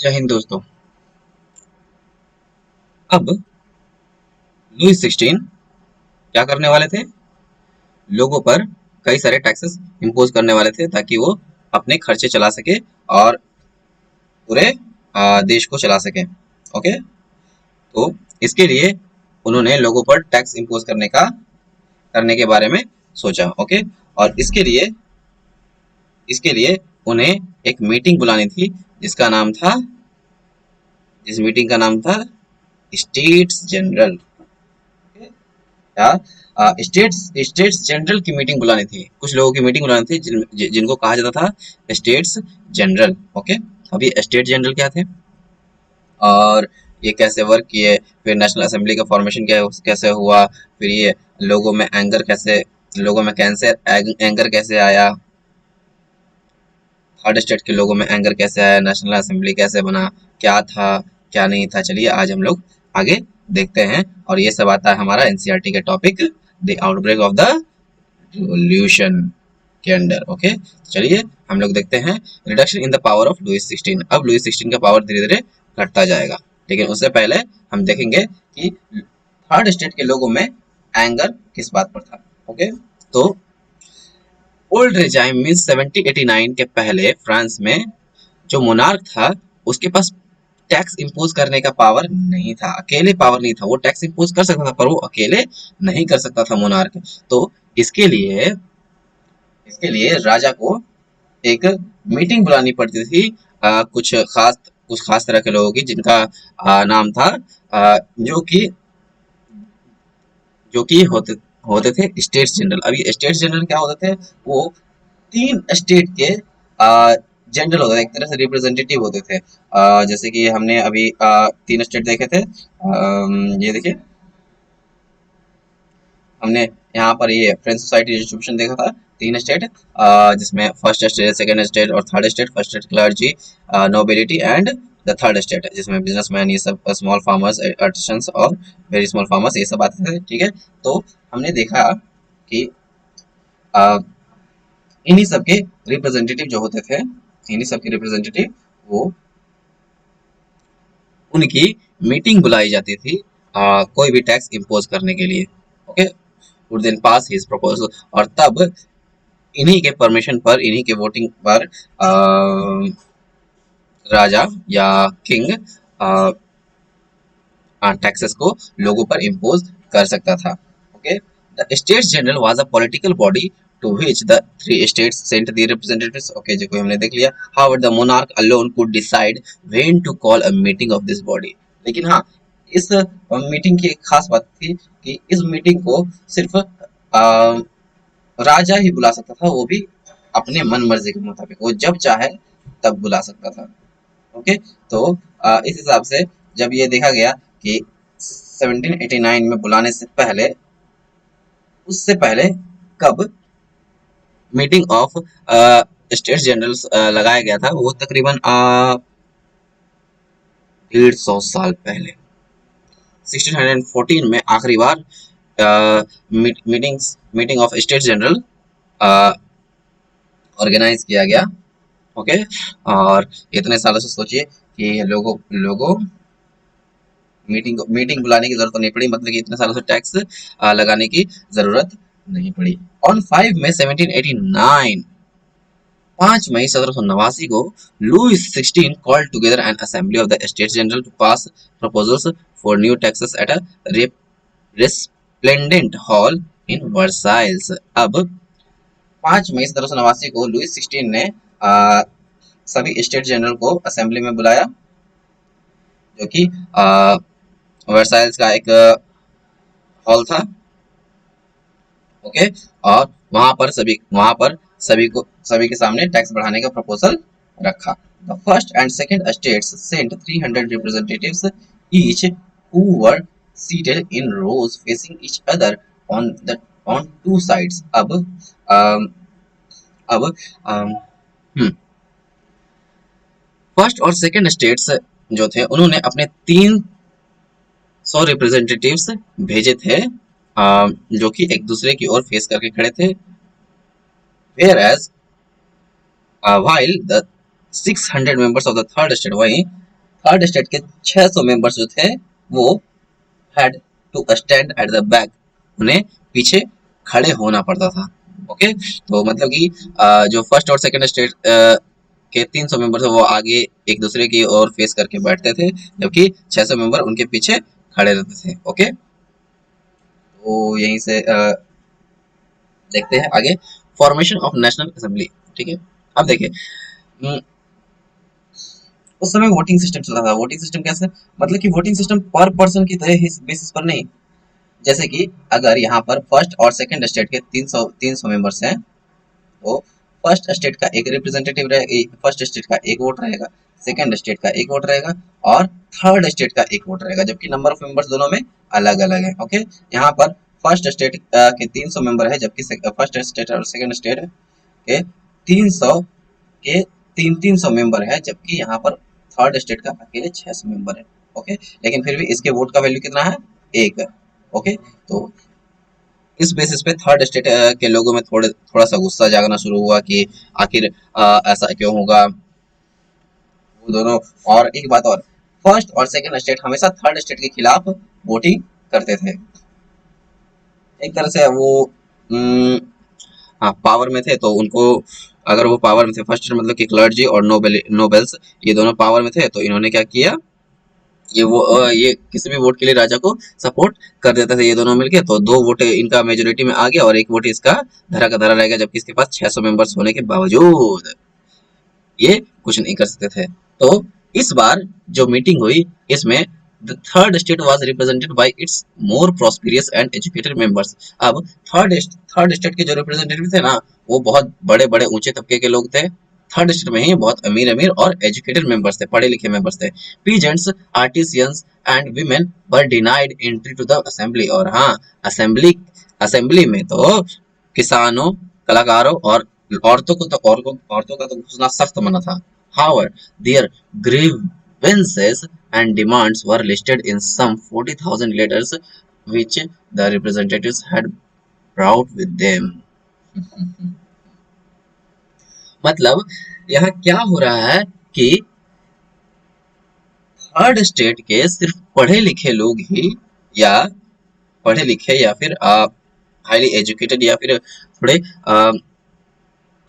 जय हिंद दोस्तों। अब लुई 16 क्या करने वाले थे? लोगों पर कई सारे टैक्सेस इम्पोज करने वाले थे ताकि वो अपने खर्चे चला सके और पूरे देश को चला सके। ओके, तो इसके लिए उन्होंने लोगों पर टैक्स इम्पोज करने के बारे में सोचा। ओके, और इसके लिए उन्हें एक मीटिंग बुलानी थी जिसका नाम था जिस मीटिंग का नाम था स्टेट्स जनरल। या स्टेट्स स्टेट्स जनरल की मीटिंग बुलानी थी। कुछ लोगों की मीटिंग बुलानी थी जिनको कहा जाता था स्टेट्स जनरल। ओके, अभी स्टेट जनरल क्या थे और ये कैसे वर्क किए, फिर नेशनल असेंबली का फॉर्मेशन कैसे हुआ, फिर ये लोगों में कैंसर एंगर कैसे आया, थर्ड स्टेट के लोगों में एंगर कैसे आया, नेशनल असेंबली कैसे बना, क्या था क्या नहीं था। चलिए आज हम लोग आगे देखते हैं और ये सब आता है हमारा एनसीईआरटी के topic the outbreak of the revolution के अंडर। ओके, चलिए हम लोग देखते हैं reduction in the power of Louis 16। अब लुईस 16 का पावर धीरे धीरे घटता जाएगा, लेकिन उससे पहले हम देखेंगे कि थर्ड स्टेट के लोगों में एंगर किस बात पर था। ओके, तो ओल्ड रेजाइम मीन 1789 के पहले फ्रांस में जो मोनार्क था उसके पास टैक्स इम्पोज करने का पावर नहीं था, अकेले पावर नहीं था। वो टैक्स इम्पोज कर सकता था पर वो अकेले नहीं कर सकता था मोनार्क। तो इसके लिए इसके लिए राजा को एक मीटिंग बुलानी पड़ती थी कुछ खास तरह के लोगों की जिनका नाम था जो कि होते थे स्टेट्स जनरल। अभी स्टेट्स जनरल क्या होते थे? वो तीन स्टेट के जनरल होते थे, एक तरह से रिप्रेजेंटेटिव होते थे। जैसे कि हमने अभी तीन स्टेट देखे थे। ये देखिए, हमने यहाँ पर ये फ्रेंच सोसाइटी डिस्ट्रीब्यूशन देखा था। तीन स्टेट जिसमें फर्स्ट स्टेट, सेकंड स्टेट और third state. First state clergy, nobility and the third state जिसमें बिजनेसमैन, ये सब स्मॉल फार्मर्स, आर्टिसंस और वेरी स्मॉल फार्मर्स, ये सब आते थे। ठीक है, तो हमने देखा कि अ, इन्हीं सब के रिप्रेजेंटेटिव जो होते थे, इन्हीं सब के रिप्रेजेंटेटिव वो उनकी मीटिंग बुलाई जाती थी कोई भी टैक्स इम्पोज करने के लिए। Okay, would then pass his proposal, और तब इन्हीं के परमिशन पर, इन्हीं के वोटिंग पर राजा या किंग टैक्सेस को लोगों पर इम्पोज कर सकता था। Okay, the states general was a political body to which the three states sent the representatives। okay, जो कोई हमने देख लिया। However, the monarch alone could decide when to call a meeting of this body। लेकिन हाँ, इस meeting की एक खास बात थी कि इस मीटिंग को सिर्फ राजा ही बुला सकता था, वो भी अपने मन मर्जी के मुताबिक, वो जब चाहे तब बुला सकता था। ओके, तो इस हिसाब से जब ये देखा गया कि 1789 में बुलाने से पहले, उससे पहले कब मीटिंग ऑफ स्टेट जनरल्स लगाया गया था, वो तकरीबन 150 साल पहले 1614 में आखिरी बार meeting of state general organize किया गया। ओके, और इतने सालों से सोचिए कि लोगों लोगों मीटिंग मीटिंग बुलाने की जरूरत नहीं पड़ी, मतलब कि इतने सालों से टैक्स लगाने की जरूरत नहीं पड़ी। ऑन 5 मई 1789, 5 मई 1789 को Lewis 16 called together an assembly of the States General to pass proposals for new taxes at a resplendent hall in Versailles। अब 5 मई 1789 को लुईस 16 ने सभी स्टेट जनरल को असेंबली में बुलाया, जो कि वर्साइल्स का एक हॉल था। ओके, और सभी के सामने टैक्स बढ़ाने का प्रपोजल रखा। The first and second states sent 300 representatives each, who were seated in rows facing each other on the on two sides. अब फर्स्ट और सेकंड स्टेट्स जो थे उन्होंने अपने 300 रिप्रेजेंटेटिव्स भेजे थे जो कि एक दूसरे की ओर फेस करके खड़े थे। whereas while the 600 members of the third state, वहीं थर्ड स्टेट के 600 मेंबर्स जो थे वो had to stand at the back, उन्हें पीछे खड़े होना पड़ता था। ओके, तो मतलब कि जो फर्स्ट और सेकंड स्टेट के 300 मेंबर थे वो आगे एक दूसरे की ओर फेस करके बैठते थे, जबकि 600 मेंबर उनके पीछे खड़े रहते थे। ओके, तो यहीं से देखते हैं आगे फॉर्मेशन ऑफ नेशनल असेंबली। ठीक है, अब देखिए उस समय वोटिंग सिस्टम चलता था। वोटिंग सिस्टम कैसे, मतलब कि वोटिंग सिस्टम पर पर्सन की तरह बेसिस पर नहीं। जैसे कि अगर यहाँ पर फर्स्ट और सेकंड स्टेट के 300 मेंबर्स हैं, तो फर्स्ट स्टेट का एक रिप्रेजेंटेटिव रहेगा, फर्स्ट स्टेट का एक वोट रहेगा, सेकंड स्टेट का एक वोट रहेगा और थर्ड स्टेट का एक वोट रहेगा, जबकि नंबर ऑफ मेंबर्स दोनों में अलग अलग है। ओके, यहाँ पर फर्स्ट स्टेट के 300 मेंबर है, जबकि फर्स्ट स्टेट और सेकंड स्टेट के 300 के 300 मेंबर है, जबकि यहाँ पर थर्ड स्टेट का अकेले 600 मेंबर है। ओके, लेकिन फिर भी इसके वोट का वैल्यू कितना है, एक। ओके, तो इस बेसिस पे थर्ड स्टेट के लोगों में थोड़ा सा गुस्सा जागना शुरू हुआ कि आखिर ऐसा क्यों होगा, वो दोनों। और एक बात और, फर्स्ट और सेकंड स्टेट हमेशा थर्ड स्टेट के खिलाफ वोटिंग करते थे। एक तरह से वो हाँ पावर में थे, तो उनको अगर वो पावर में थे, फर्स्ट मतलब कि क्लर्जी और नोबेल्स ये दोनों पावर में थे, तो इन्होंने क्या किया, ये किसी भी वोट के लिए राजा को सपोर्ट कर देते थे ये दोनों मिलके। तो 2 वोट इनका मेजोरिटी में आ गया और एक वोट इसका धरा का धरा रह गया, जबकि इसके पास 600 मेंबर्स होने के बावजूद ये कुछ नहीं कर सकते थे। तो इस बार जो मीटिंग हुई, इसमें the third state was represented by it's more prosperous and educated members. अब थर्ड स्टेट के जो रिप्रेजेंटेटिव थे ना, वो बहुत बड़े बड़े ऊंचे तबके के लोग थे। थर्ड स्टेट में ही बहुत अमीर अमीर और एजुकेटेड मेंबर्स थे, पढ़े लिखे मेंबर्स थे। Peasants, artisans and women were denied entry to the assembly. और हाँ, असेंबली असेंबली में तो किसानों, कलाकारों और औरतों का तो घुसना सख्त मना था। However, their grievances and demands were listed in some 40,000 letters which the representatives had brought with them. मतलब यहाँ क्या हो रहा है कि थर्ड स्टेट के सिर्फ पढ़े लिखे लोग ही, या पढ़े लिखे या फिर हाईली एजुकेटेड या फिर थोड़े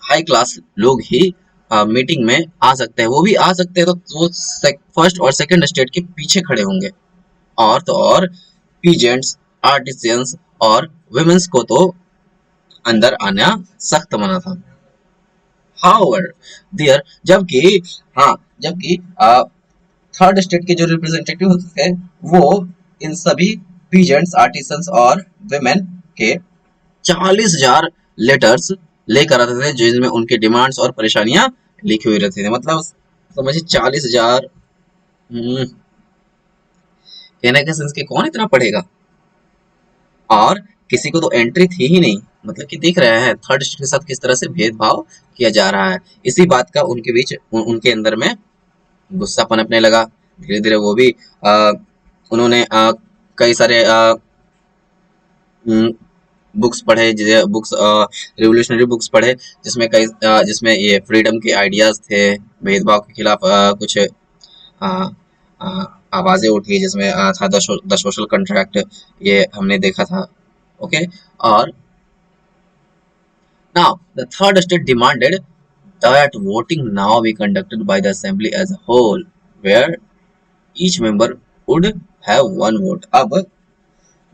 हाई क्लास लोग ही मीटिंग में आ सकते हैं। वो भी आ सकते हैं तो वो फर्स्ट और सेकंड स्टेट के पीछे खड़े होंगे, और तो और पीजेंट्स, आर्टिसियंस और वुमेन्स को तो अंदर आना सख्त मना था। हाउएवर देयर, जबकि हाँ, जबकि थर्ड स्टेट के जो रिप्रेजेंटेटिव होते थे वो इन सभी पीजेंट्स, आर्टिसंस और वुमेन के 40,000 लेटर्स लेकर आते थे, जिनमें उनकी डिमांड्स और परेशानियां लिखी हुई रहती थी। मतलब समझिए 40,000, कहने का सेंस कि कौन इतना पढ़ेगा, और किसी को तो एंट्री थी ही नहीं। मतलब कि देख रहे हैं थर्ड स्टेट के साथ किस तरह से भेदभाव किया जा रहा है। इसी बात का उनके बीच उनके अंदर में गुस्सा पनपने लगा। धीरे धीरे वो भी उन्होंने कई सारे बुक्स पढ़े, बुक्स रिवोल्यूशनरी बुक्स पढ़े, जिसमें ये फ्रीडम के आइडियाज थे, भेदभाव के खिलाफ कुछ आवाजें उठी, जिसमें था द सोशल कॉन्ट्रैक्ट, ये हमने देखा था। ओके, और now the third state demanded that voting now be conducted by the assembly as a whole, where each member would have one vote. अब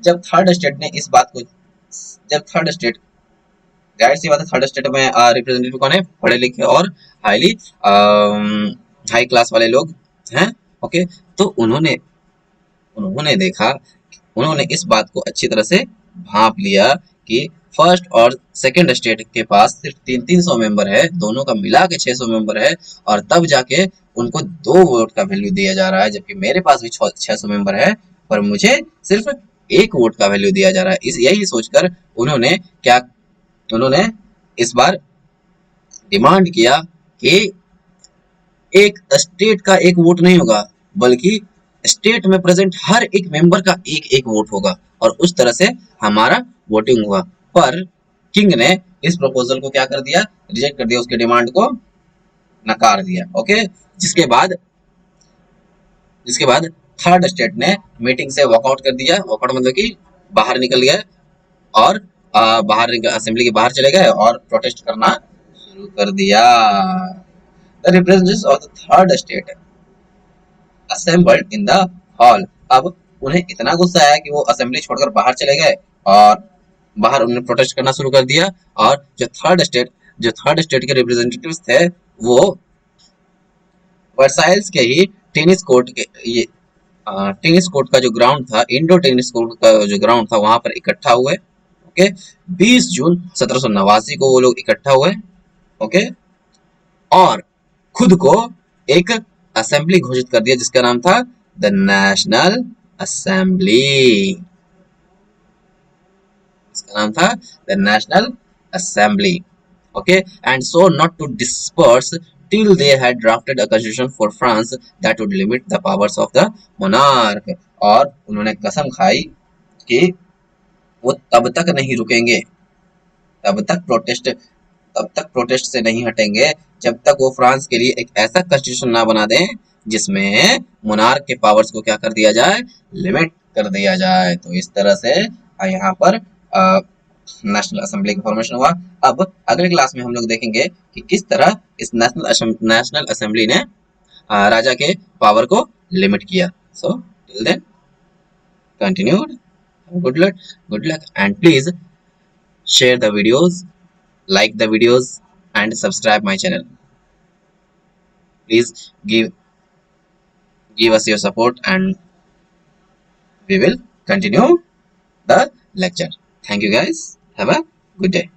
जब थर्ड स्टेट ने इस बात को, जब थर्ड स्टेट, जाहिर सी बात है थर्ड स्टेट में रिप्रेजेंटेटिव कौन है, पढ़े लिखे और हाईली हाई क्लास वाले लोग हैं। ओके, तो उन्होंने देखा, उन्होंने इस बात को अच्छी तरह से भांप लिया कि फर्स्ट और सेकंड स्टेट के पास सिर्फ 300 मेंबर है, दोनों का मिला के 600 मेंबर है, और तब जाके उनको 2 वोट का वैल्यू दिया जा रहा है, जबकि मेरे पास भी 600 मेंबर है पर मुझे सिर्फ 1 वोट का वैल्यू दिया जा रहा है। यही सोचकर उन्होंने इस बार डिमांड किया कि एक स्टेट का 1 वोट नहीं होगा, बल्कि स्टेट में प्रेजेंट हर एक मेंबर का एक वोट होगा, और उस तरह से हमारा वोटिंग हुआ। पर किंग ने इस प्रपोजल को क्या कर दिया, रिजेक्ट कर दिया, उसके डिमांड को नकार दिया। ओके, जिसके बाद जिसके बाद थर्ड स्टेट ने मीटिंग से वॉकआउट कर दिया। वॉकआउट मतलब कि बाहर निकल गया और असेंबली के बाहर चले गए और प्रोटेस्ट करना शुरू कर दिया। The representatives of the third state assembled in the hall. अब उन्हें इतना गुस्सा आया कि वो असेंबली छोड़कर बाहर चले गए और बाहर उन्होंने प्रोटेस्ट करना शुरू कर दिया। और जो थर्ड स्टेट के रिप्रेजेंटेटिव्स थे वो वर्साइल्स के ही टेनिस कोर्ट के ये टेनिस कोर्ट का जो ग्राउंड था, इंडोर टेनिस कोर्ट का जो ग्राउंड था, वहां पर इकट्ठा हुए। ओके, 20 जून 1789 को वो लोग इकट्ठा हुए। ओके, और खुद को एक असेंबली घोषित कर दिया जिसका नाम था द नेशनल असेंबली। इसका नाम था the national assembly. Okay, and so not to disperse till they had drafted a constitution for France that would limit the powers of the monarch। और उन्होंने कसम खाई कि वो तब तक नहीं रुकेंगे, तब तक प्रोटेस्ट से नहीं हटेंगे जब तक वो फ्रांस के लिए एक ऐसा कॉन्स्टिट्यूशन ना बना दें जिसमें मोनार्क के पावर्स को क्या कर दिया जाए, लिमिट कर दिया जाए। तो इस तरह से यहाँ पर नेशनल असेंबली का फॉर्मेशन हुआ। अब अगले क्लास में हम लोग देखेंगे कि किस तरह इस नेशनल असेंबली ने राजा के पावर को लिमिट किया। So till then continued, good luck and please share the videos, like the videos and subscribe my channel. Please give us your support and we will continue the lecture. Thank you guys. Have a good day.